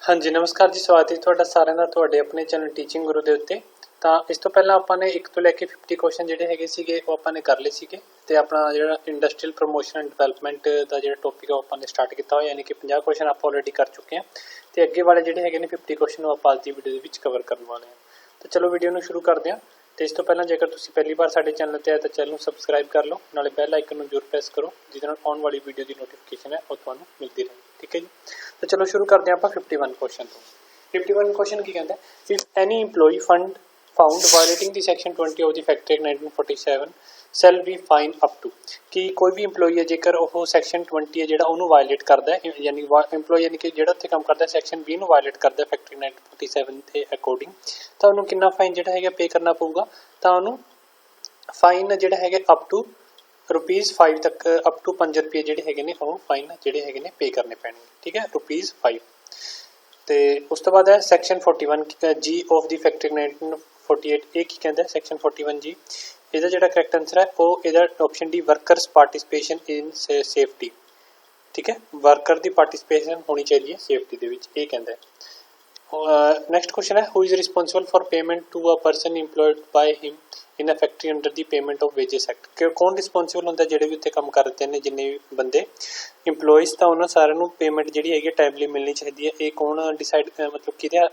हाँ जी, नमस्कार जी। स्वागत है ਤੁਹਾਡਾ ਸਾਰਿਆਂ ਦਾ ਤੁਹਾਡੇ ਆਪਣੇ ਚੈਨਲ ਟੀਚਿੰਗ ਗੁਰੂ ਦੇ ਉੱਤੇ। ਤਾਂ ਇਸ ਤੋਂ ਪਹਿਲਾਂ ਆਪਾਂ ਨੇ 1 ਤੋਂ ਲੈ ਕੇ 50 ਕੁਐਸਚਨ ਜਿਹੜੇ ਹੈਗੇ ਸੀਗੇ ਉਹ ਆਪਾਂ ਨੇ ਕਰ ਲਏ ਸੀਗੇ ਤੇ ਆਪਣਾ ਜਿਹੜਾ ਇੰਡਸਟਰੀਅਲ ਪ੍ਰੋਮੋਸ਼ਨ ਐਂਡ ਡਿਵੈਲਪਮੈਂਟ ਦਾ ਜਿਹੜਾ ਟੌਪਿਕ ਹੈ ਉਹ ਆਪਾਂ ਨੇ ਸਟਾਰਟ ਕੀਤਾ ਹੋਇਆ, ਯਾਨੀ ਕਿ 50 ਕੁਐਸਚਨ ਆਪਾਂ ਆਲਰੇਡੀ ਕਰ ਚੁੱਕੇ ਹਾਂ ਤੇ ਅੱਗੇ ਵਾਲੇ ਜਿਹੜੇ ਹੈਗੇ ਨੇ 50 ਕੁਐਸਚਨ ਉਹ ਆਪਾਂ ਅੱਜ ਦੀ ਵੀਡੀਓ ਦੇ ਵਿੱਚ ਕਵਰ ਕਰਨ ਵਾਲੇ ਹਾਂ। ਤਾਂ ਚਲੋ ਵੀਡੀਓ ਨੂੰ ਸ਼ੁਰੂ ਕਰਦੇ ਹਾਂ। ਤੇ ਇਸ ਤੋਂ ਪਹਿਲਾਂ ਜੇਕਰ ਤੁਸੀਂ ਪਹਿਲੀ ਵਾਰ ਸਾਡੇ ਚੈਨਲ ਤੇ ਆਏ ਤਾਂ ਚੈਨਲ ਨੂੰ ਸਬਸਕ੍ਰਾਈਬ ਕਰ ਲਓ, ਨਾਲੇ ਬੈਲ ਆਈਕਨ ਨੂੰ ਜ਼ਰੂਰ ਪ੍ਰੈਸ ਕਰੋ ਜਿਹਦੇ ਨਾਲ ਆਉਣ ਵਾਲੀ ਵੀਡੀਓ ਦੀ ਨੋਟੀਫਿਕੇਸ਼ਨ ਹੈ ਉਹ ਤੁਹਾਨੂੰ ਮਿਲਦੀ ਰਹੇ। ਠੀਕ ਹੈ ਜੀ, ਤਾਂ ਚਲੋ ਸ਼ੁਰੂ ਕਰਦੇ ਹਾਂ ਆਪਾਂ 51 ਕੁਐਸਚਨ ਤੋਂ। 51 क्वेश्चन की कहता है, if any employee found violating the section 20 of the Factory Act 1947 shall be fined up to कि कोई भी employee है जेकर वो section 20 है ਜਿਹੜਾ ਉਹਨੂੰ violate ਕਰਦਾ ਹੈ, यानी employee यानी कि ਜਿਹੜਾ ਉੱਥੇ ਕੰਮ ਕਰਦਾ section 20 ਨੂੰ violate ਕਰਦਾ Factory 1947 ਦੇ according, ਤਾਂ ਉਹਨੂੰ ਕਿੰਨਾ ਫਾਈਨ ਜਿਹੜਾ ਹੈਗਾ ਪੇ ਕਰਨਾ ਪਊਗਾ। ਤਾਂ ਉਹਨੂੰ ਫਾਈਨ ਜਿਹੜਾ ਹੈਗਾ up to ₹5 ਤੱਕ up to 5 ਰੁਪਏ ਜਿਹੜੇ ਹੈਗੇ ਨੇ ਉਹ ਫਾਈਨ ਜਿਹੜੇ ਹੈਗੇ ਨੇ ਪੇ ਕਰਨੇ ਪੈਣਗੇ। ਠੀਕ ਹੈ, ₹5। ਤੇ ਉਸ ਤੋਂ ਬਾਅਦ ਹੈ ਸੈਕਸ਼ਨ 41 ਜੀ ਆਫ ਦੀ ਫੈਕਟਰੀ 1948। ਇਹ ਕੀ ਕਹਿੰਦਾ ਸੈਕਸ਼ਨ 41 ਜੀ? ਇਹਦਾ ਜਿਹੜਾ ਕਰੈਕਟ ਆਨਸਰ ਹੈ ਉਹ ਇਹਦਾ ਆਪਸ਼ਨ ਡੀ ਵਰਕਰਸ ਪਾਰਟਿਸਿਪੇਸ਼ਨ ਇਨ ਸੇਫਟੀ। ਠੀਕ ਹੈ, ਵਰਕਰ ਦੀ ਪਾਰਟਿਸਿਪੇਸ਼ਨ ਹੋਣੀ ਚਾਹੀਦੀ ਹੈ ਸੇਫਟੀ ਦੇ ਵਿੱਚ, ਇਹ ਕਹਿੰਦਾ। ਨੈਕਸਟ ਕੁਐਸਚਨ ਹੈ, who is responsible for payment to a person employed by him in a factory under the payment of wages act. ਕੌਣ ਰਿਸਪੌਂਸਿਬਲ ਹੁੰਦਾ ਜਿਹੜੇ ਵੀ ਉੱਥੇ ਕੰਮ ਕਰਦੇ ਨੇ, ਜਿੰਨੇ ਵੀ ਬੰਦੇ ਇੰਪਲੋਈਜ਼, ਤਾਂ ਉਹਨਾਂ ਸਾਰਿਆਂ ਨੂੰ ਪੇਮੈਂਟ ਜਿਹੜੀ ਹੈਗੀ ਟਾਈਮਲੀ ਮਿਲਣੀ ਚਾਹੀਦੀ ਹੈ। ਇਹ ਕੌਣ ਡਿਸਾਈਡ ਮਤਲਬ ਕਿਹਦੇ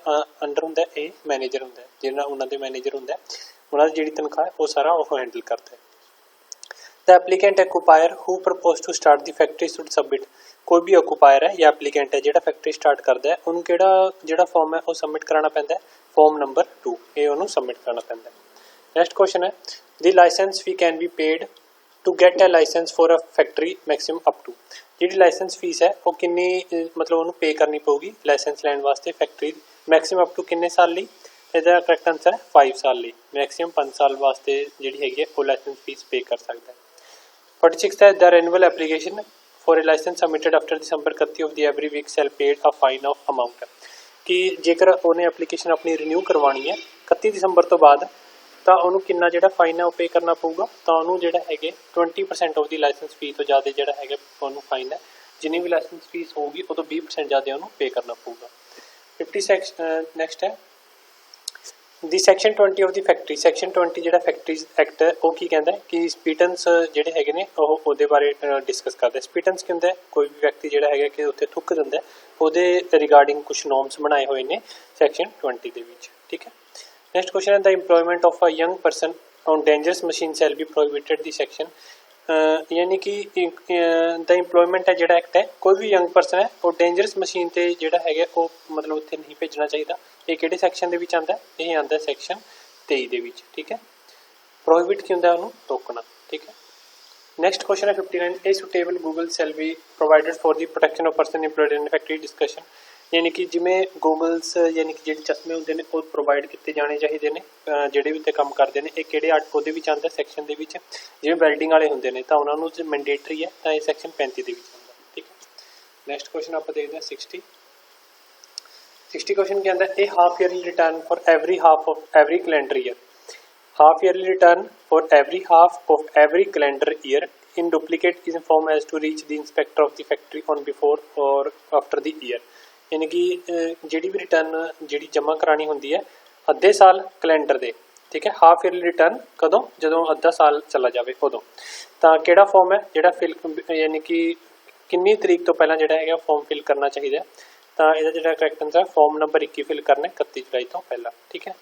ਅੰਡਰ ਹੁੰਦਾ? ਇਹ ਮੈਨੇਜਰ ਹੁੰਦਾ, ਜਿਹੜਾ ਉਹਨਾਂ ਦੇ ਮੈਨੇਜਰ ਹੁੰਦਾ, ਉਹਨਾਂ ਦੀ ਜਿਹੜੀ ਤਨਖਾਹ ਹੈ ਉਹ ਸਾਰਾ ਉਹ ਹੈਂਡਲ ਕਰਦਾ ਹੈ। The applicant occupier who propose to start the factory should submit. ਕੋਈ ਵੀ ਆਕੂਪਾਇਰ ਹੈ ਜਾਂ ਐਪਲੀਕੈਂਟ ਹੈ ਜਿਹੜਾ ਫੈਕਟਰੀ ਸਟਾਰਟ ਕਰਦਾ ਹੈ, ਉਹਨੂੰ ਜਿਹੜਾ ਫਾਰਮ ਹੈ ਉਹ ਸਬਮਿਟ ਕਰਾਉਣਾ ਪੈਂਦਾ ਹੈ, ਫਾਰਮ ਨੰਬਰ 2, ਇਹ ਉਹਨੂੰ ਸਬਮਿਟ ਕਰਨਾ ਪੈਂਦਾ ਹੈ। ਨੈਕਸਟ ਕੁਐਸਚਨ ਹੈ, the license fee can be paid to get a license for a factory maximum up to. ਜਿਹੜੀ ਲਾਇਸੈਂਸ ਫੀਸ ਹੈ ਉਹ ਕਿੰਨੀ ਮਤਲਬ ਉਹਨੂੰ ਪੇ ਕਰਨੀ ਪਊਗੀ ਲਾਇਸੈਂਸ ਲੈਣ ਵਾਸਤੇ ਫੈਕਟਰੀ ਮੈਕਸਿਮਮ ਅਪ ਟੂ ਕਿੰਨੇ ਸਾਲ ਲਈ? ਇਹਦਾ ਕਰੈਕਟ ਆਨਸਰ ਹੈ 5 ਸਾਲ ਲਈ। ਮੈਕਸਿਮਮ 5 ਸਾਲ ਵਾਸਤੇ ਜਿਹੜੀ ਹੈਗੀ ਹੈ ਉਹ ਲਾਇਸੈਂਸ ਫੀਸ ਪੇ ਕਰ ਸਕਦਾ ਹੈ। 46 ਹੈ, the renewal application for a licence submitted after December 31 of the every week shall paid a fine of amount. ਕਿ ਜੇਕਰ ਉਹਨੇ ਐਪਲੀਕੇਸ਼ਨ ਆਪਣੀ ਰਿਨਿਊ ਕਰਵਾਉਣੀ ਹੈ 31 ਦਸੰਬਰ ਤੋਂ ਬਾਅਦ, ਤਾਂ ਉਹਨੂੰ ਕਿੰਨਾ ਜਿਹੜਾ ਫਾਈਨ ਹੈ ਉਹ ਪੇ ਕਰਨਾ ਪਊਗਾ। ਤਾਂ ਉਹਨੂੰ ਜਿਹੜਾ ਹੈਗੇ 20% ਆਫ ਦੀ ਲਾਇਸੈਂਸ ਫੀਸ ਤੋਂ ਜ਼ਿਆਦਾ ਜਿਹੜਾ ਹੈਗਾ ਉਹਨੂੰ ਫਾਈਨ ਹੈ, ਜਿੰਨੀ ਵੀ ਲਾਇਸੈਂਸ ਫੀਸ ਹੋਊਗੀ ਉਹ ਤੋਂ 20% ਜ਼ਿਆਦਾ ਉਹਨੂੰ ਪੇ ਕਰਨਾ ਪਊਗਾ। 56 ਨੈਕਸਟ ਹੈ, ਦੀ section 20 of the factory. Section 20 ਜਿਹੜਾ ਫੈਕਟਰੀਜ਼ ਐਕਟ ਹੈ ਉਹ ਕੀ ਕਹਿੰਦਾ ਕਿ ਸਪੀਟਨਸ ਜਿਹੜੇ ਹੈਗੇ ਨੇ ਉਹ ਉਹਦੇ ਬਾਰੇ ਡਿਸਕਸ ਕਰਦਾ। ਸਪੀਟਨਸ ਕੀ ਹੁੰਦਾ? ਕੋਈ ਵੀ ਵਿਅਕਤੀ ਜਿਹੜਾ ਹੈਗਾ ਕਿ ਉੱਥੇ ਥੁੱਕ ਦਿੰਦਾ, ਉਹਦੇ ਰਿਗਾਰਡਿੰਗ ਕੁਝ ਨੋਰਮਸ ਬਣਾਏ ਹੋਏ ਨੇ ਸੈਕਸ਼ਨ 20 ਦੇ ਵਿੱਚ। ਠੀਕ ਹੈ, next question is the employment of a young person on dangerous machine shall be prohibited the section। यानी कि the employment है ਜਿਹੜਾ ਐਕਟ ਹੈ, ਕੋਈ ਵੀ ਯੰਗ ਪਰਸਨ ਹੈ ਉਹ ਡੇਂਜਰਸ ਮਸ਼ੀਨ ਤੇ ਜਿਹੜਾ ਹੈਗਾ ਉਹ ਮਤਲਬ ਉੱਥੇ ਨਹੀਂ ਭੇਜਣਾ ਚਾਹੀਦਾ। ਇਹ ਕਿਹੜੇ ਸੈਕਸ਼ਨ ਦੇ ਵਿੱਚ ਆਉਂਦਾ? ਇਹ ਆਉਂਦਾ ਸੈਕਸ਼ਨ 23 ਦੇ ਵਿੱਚ। ਠੀਕ ਹੈ, ਪ੍ਰੋਹਿਬਿਟ ਕੀ ਹੁੰਦਾ? ਉਹਨੂੰ ਰੋਕਣਾ। ਠੀਕ ਹੈ, ਨੈਕਸਟ ਕੁਐਸਚਨ ਹੈ 59, a suitable Google shall be provided for the protection of person employed in factory discussion। यानी कि जिमें गूगल्स यानी कि ਜਿਹੜੇ ਚਸ਼ਮੇ ਹੁੰਦੇ ਨੇ ਉਹ ਪ੍ਰੋਵਾਈਡ ਕੀਤੇ ਜਾਣੇ ਚਾਹੀਦੇ ਨੇ ਜਿਹੜੇ ਵੀ ਉੱਤੇ ਕੰਮ ਕਰਦੇ ਨੇ। ਇਹ ਕਿਹੜੇ ਉਹਦੇ ਵਿੱਚ ਆਉਂਦਾ ਸੈਕਸ਼ਨ ਦੇ ਵਿੱਚ? ਜਿਵੇਂ ਵੈਲਡਿੰਗ ਵਾਲੇ ਹੁੰਦੇ ਨੇ ਤਾਂ ਉਹਨਾਂ ਨੂੰ ਮੈਂਡੇਟਰੀ ਹੈ, ਤਾਂ ਇਹ ਸੈਕਸ਼ਨ 35 ਦੇ ਵਿੱਚ ਆਉਂਦਾ। ਠੀਕ ਹੈ, ਨੈਕਸਟ ਕੁਐਸਚਨ ਆਪਾਂ ਦੇਖਦੇ ਹਾਂ 60 ਕੁਐਸਚਨ ਕੀ ਆਉਂਦਾ? ਇਹ half yearly return for every half of every calendar year. Half yearly return for every half of every calendar year in duplicate is form as to reach the inspector of the factory on before or after the year। यानी कि ਜਿਹੜੀ ਵੀ return ਜਿਹੜੀ ਜਮ੍ਹਾਂ ਕਰਾਣੀ ਹੁੰਦੀ ਹੈ ਅੱਧੇ ਸਾਲ ਕੈਲੰਡਰ ਦੇ। ਠੀਕ ਹੈ, ਹਾਫ ਈਅਰਲੀ ਰਿਟਰਨ ਕਦੋਂ? ਜਦੋਂ ਅੱਧਾ ਸਾਲ ਚਲਾ ਜਾਵੇ ਉਦੋਂ। ਤਾਂ ਕਿਹੜਾ ਫਾਰਮ ਹੈ ਜਿਹੜਾ ਫਿਲ ਯਾਨੀ ਕਿ ਕਿੰਨੀ ਤਰੀਕ ਤੋਂ ਪਹਿਲਾਂ ਜਿਹੜਾ ਹੈਗਾ ਫਾਰਮ ਫਿਲ ਕਰਨਾ ਚਾਹੀਦਾ? ਤਾਂ ਇਹਦਾ ਜਿਹੜਾ correct answer form number 21 fill ਕਰਨਾ 31 ਜੁਲਾਈ ਤੋਂ ਪਹਿਲਾਂ। ਠੀਕ ਹੈ,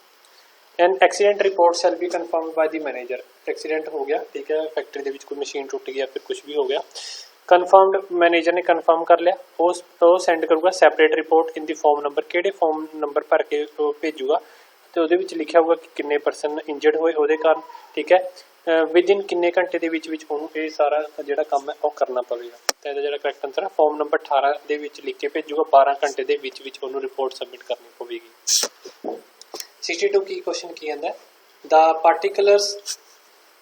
an accident report shall be confirmed by the manager. Accident ਹੋ ਗਿਆ, ਠੀਕ ਹੈ, ਫੈਕਟਰੀ ਦੇ ਵਿੱਚ ਕੋਈ ਮਸ਼ੀਨ ਟੁੱਟ ਗਿਆ, ਫਿਰ ਕੁਝ ਵੀ ਹੋ ਗਿਆ, ਕਨਫਰਮਡ ਮੈਨੇਜਰ ਨੇ ਕਨਫਰਮ ਕਰ ਲਿਆ, ਉਹ ਸੈਂਡ ਕਰੂਗਾ ਸੈਪਰੇਟ ਰਿਪੋਰਟ ਇਨ ਦੀ ਫਾਰਮ ਨੰਬਰ। ਕਿਹੜੇ ਫਾਰਮ ਨੰਬਰ ਭਰ ਕੇ ਉਹ ਭੇਜੂਗਾ ਤੇ ਉਹਦੇ ਵਿੱਚ ਲਿਖਿਆ ਹੋਊਗਾ ਕਿ ਕਿੰਨੇ ਪਰਸਨ ਇੰਜਰਡ ਹੋਏ ਉਹਦੇ ਕਾਰਨ। ਠੀਕ ਹੈ, ਵਿਦਿਨ ਕਿੰਨੇ ਘੰਟੇ ਦੇ ਵਿੱਚ ਉਹਨੂੰ ਇਹ ਸਾਰਾ ਜਿਹੜਾ ਕੰਮ ਹੈ ਉਹ ਕਰਨਾ ਪਵੇਗਾ। ਤਾਂ ਇਹਦਾ ਜਿਹੜਾ ਕਰੈਕਟ ਆਨਸਰ ਹੈ ਫਾਰਮ ਨੰਬਰ 18 ਦੇ ਵਿੱਚ ਲਿਖ ਕੇ ਭੇਜੂਗਾ, 12 ਘੰਟੇ ਦੇ ਵਿੱਚ ਉਹਨੂੰ ਰਿਪੋਰਟ ਸਬਮਿਟ ਕਰਨੀ ਪਵੇਗੀ। 62 ਕੀ ਕੁਐਸਚਨ ਕੀ ਆਂਦਾ? ਦਾ ਪਾਰਟੀਕੂਲਰਸ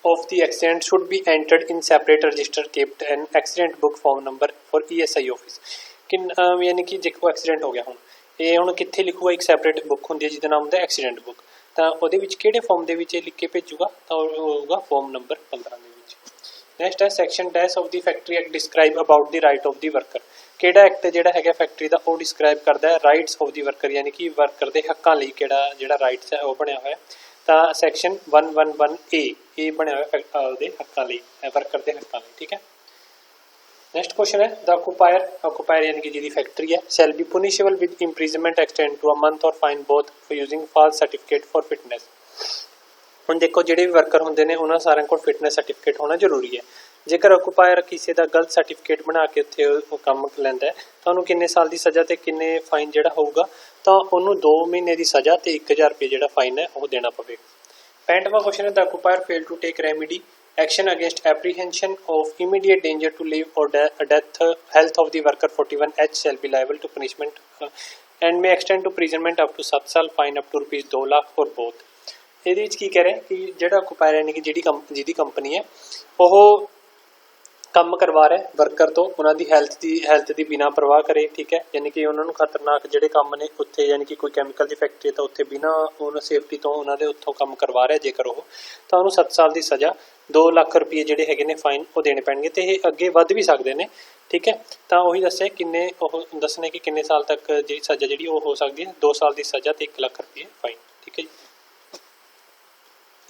of the accident should be entered in separate register kept an accident book form number for ESI office। यानी कि जे कोई एक्सीडेंट हो गया ਇਹ ਹੁਣ ਕਿੱਥੇ ਲਿਖੂਗਾ? ਇੱਕ ਸੈਪਰੇਟ ਬੁੱਕ ਹੁੰਦੀ ਹੈ ਜਿਹਦਾ ਨਾਮ ਹੁੰਦਾ ਐਕਸੀਡੈਂਟ ਬੁੱਕ। ਤਾਂ ਉਹਦੇ ਵਿੱਚ ਕਿਹੜੇ ਫਾਰਮ ਦੇ ਵਿੱਚ ਇਹ ਲਿਖ ਕੇ ਭੇਜੂਗਾ? ਤਾਂ ਉਹ ਹੋਊਗਾ ਫਾਰਮ ਨੰਬਰ 15 ਦੇ ਵਿੱਚ। ਨੈਕਸਟ ਹੈ section 10 of the factory act describe about the right of the worker. ਕਿਹੜਾ ਐਕਟ ਜਿਹੜਾ ਹੈਗਾ ਫੈਕਟਰੀ ਦਾ ਉਹ ਡਿਸਕ੍ਰਾਈਬ ਕਰਦਾ ਹੈ ਰਾਈਟਸ ਆਫ ਦੀ ਵਰਕਰ, ਯਾਨੀ ਕਿ ਵਰਕਰ ਦੇ ਹੱਕਾਂ ਲਈ ਕਿਹੜਾ ਜਿਹੜਾ ਰਾਈਟਸ ਹੈ ਉਹ ਬਣਿਆ ਹੋਇਆ। ਤਾਂ ਸੈਕਸ਼ਨ 111A ਇਹ ਬਣਿਆ ਹੋਇਆ ਉਹਦੇ ਹੱਕਾਂ ਲਈ, ਵਰਕਰ ਦੇ ਹੱਕਾਂ ਲਈ। ਠੀਕ ਹੈ। नेक्स्ट क्वेश्चन है द ऑक्यूपायर यानी कि जिहदी फैक्ट्री है shall be punishable with imprisonment extend to a month और fine both for using false certificate for fitness. ਹੁਣ ਦੇਖੋ ਜਿਹੜੇ ਵੀ ਵਰਕਰ ਹੁੰਦੇ ਨੇ ਉਹਨਾਂ ਸਾਰਿਆਂ ਕੋਲ ਫਿਟਨੈਸ ਸਰਟੀਫਿਕੇਟ ਹੋਣਾ ਜ਼ਰੂਰੀ ਹੈ। ਜੇਕਰ ਆਕੂਪਾਇਰ ਕਿਸੇ ਦਾ ਗਲਤ ਸਰਟੀਫਿਕੇਟ ਬਣਾ ਕੇ ਉੱਥੇ ਉਹ ਕੰਮ ਲੈਂਦਾ ਹੈ ਤਾਂ ਉਹਨੂੰ ਕਿੰਨੇ ਸਾਲ ਦੀ ਸਜ਼ਾ ਤੇ ਕਿੰਨੇ ਫਾਈਨ ਜਿਹੜਾ ਹੋਊਗਾ, ਤਾਂ ਉਹਨੂੰ 2 ਮਹੀਨੇ ਦੀ ਸਜ਼ਾ ਤੇ 1000 ਰੁਪਏ ਜਿਹੜਾ ਫਾਈਨ ਹੈ ਉਹ ਦੇਣਾ ਪਵੇਗਾ। 65ਵਾਂ ਕੁਐਸਚਨ ਹੈ the occupier fail to take remedy action against apprehension of immediate danger to life or death health of the worker 41H shall be liable to punishment and may extend to imprisonment up to 7 ਸਾਲ fine up to rupees 2 lakh for both। ਇਹਦੇ ਵਿੱਚ ਕੀ ਕਹਿ ਰਹੇ ਕਿ ਜਿਹੜਾ ਆਕੂਪਾਇਰ ਯਾਨੀ ਕਿ ਜਿਹਦੀ ਕੰਪਨੀ ਹੈ ਉਹ ਕੰਮ ਕਰਵਾ ਰਿਹਾ ਵਰਕਰ ਤੋਂ ਉਹਨਾਂ ਦੀ ਹੈਲਥ ਦੀ ਬਿਨਾਂ ਪਰਵਾਹ ਕਰੇ। ਠੀਕ ਹੈ। ਯਾਨੀ ਕਿ ਉਹਨਾਂ ਨੂੰ ਖਤਰਨਾਕ ਜਿਹੜੇ ਕੰਮ ਨੇ ਉੱਥੇ, ਯਾਨੀ ਕਿ ਕੋਈ ਕੈਮੀਕਲ ਦੀ ਫੈਕਟਰੀ ਤਾਂ ਉੱਥੇ ਬਿਨਾਂ ਉਹਨਾਂ ਸੇਫਟੀ ਤੋਂ ਉਹਨਾਂ ਦੇ ਉੱਥੋਂ ਕੰਮ ਕਰਵਾ ਰਿਹਾ ਜੇਕਰ ਉਹ, ਤਾਂ ਉਹਨੂੰ 7 ਸਾਲ ਦੀ ਸਜ਼ਾ 2 ਲੱਖ ਰੁਪਏ ਜਿਹੜੇ ਹੈਗੇ ਨੇ ਫਾਈਨ ਉਹ ਦੇਣੇ ਪੈਣਗੇ ਤੇ ਇਹ ਅੱਗੇ ਵੱਧ ਵੀ ਸਕਦੇ ਨੇ। ਠੀਕ ਹੈ। ਤਾਂ ਉਹੀ ਦੱਸਿਆ ਕਿੰਨੇ ਉਹ ਦੱਸਣੇ ਕਿ ਕਿੰਨੇ ਸਾਲ ਤੱਕ ਜਿਹੜੀ ਸਜ਼ਾ ਜਿਹੜੀ ਉਹ ਹੋ ਸਕਦੀ ਹੈ, 2 ਸਾਲ ਦੀ ਸਜ਼ਾ ਤੇ 1 ਲੱਖ ਰੁਪਏ ਫਾਈਨ। ਠੀਕ ਹੈ ਜੀ।